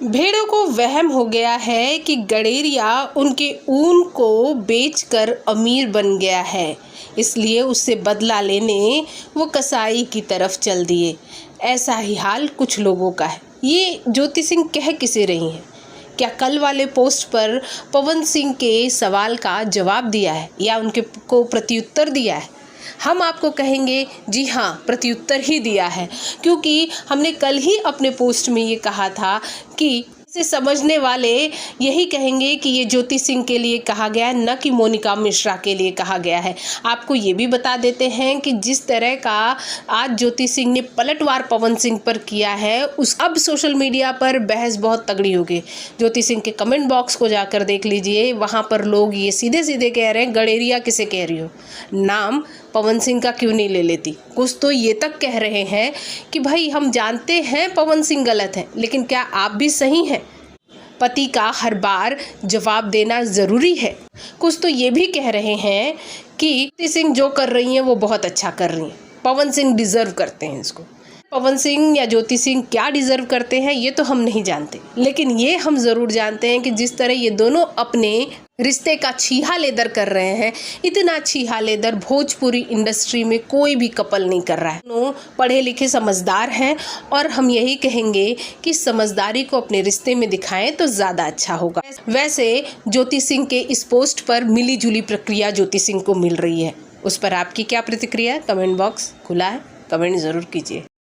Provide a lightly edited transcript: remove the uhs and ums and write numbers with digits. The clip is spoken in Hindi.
भेड़ों को वहम हो गया है कि गडेरिया उनके ऊन को बेचकर अमीर बन गया है, इसलिए उससे बदला लेने वो कसाई की तरफ चल दिए। ऐसा ही हाल कुछ लोगों का है। ये ज्योति सिंह कह किसे रही हैं? क्या कल वाले पोस्ट पर पवन सिंह के सवाल का जवाब दिया है या उनके को प्रत्युत्तर दिया है? हम आपको कहेंगे जी हाँ, प्रत्युत्तर ही दिया है, क्योंकि हमने कल ही अपने पोस्ट में ये कहा था कि इसे समझने वाले यही कहेंगे कि ये ज्योति सिंह के लिए कहा गया है, न कि मोनिका मिश्रा के लिए कहा गया है। आपको ये भी बता देते हैं कि जिस तरह का आज ज्योति सिंह ने पलटवार पवन सिंह पर किया है, अब सोशल मीडिया पर बहस बहुत तगड़ी हो गई। ज्योति सिंह के कमेंट बॉक्स को जाकर देख लीजिए, वहाँ पर लोग ये सीधे सीधे कह रहे हैं गडेरिया किसे कह रही हो, नाम पवन सिंह का क्यों नहीं ले लेती। कुछ तो ये तक कह रहे हैं कि भाई हम जानते हैं पवन सिंह गलत है, लेकिन क्या आप भी सही हैं? पति का हर बार जवाब देना ज़रूरी है। कुछ तो ये भी कह रहे हैं कि ज्योति सिंह जो कर रही हैं वो बहुत अच्छा कर रही हैं, पवन सिंह डिज़र्व करते हैं इसको। पवन सिंह या ज्योति सिंह क्या डिज़र्व करते हैं ये तो हम नहीं जानते, लेकिन ये हम ज़रूर जानते हैं कि जिस तरह ये दोनों अपने रिश्ते का छीहा लेदर कर रहे हैं, इतना छीहा लेदर भोजपुरी इंडस्ट्री में कोई भी कपल नहीं कर रहा है। दोनों पढ़े लिखे समझदार हैं और हम यही कहेंगे कि समझदारी को अपने रिश्ते में दिखाएं तो ज़्यादा अच्छा होगा। वैसे ज्योति सिंह के इस पोस्ट पर मिली जुली प्रक्रिया ज्योति सिंह को मिल रही है, उस पर आपकी क्या प्रतिक्रिया है? कमेंट बॉक्स खुला है, कमेंट ज़रूर कीजिए।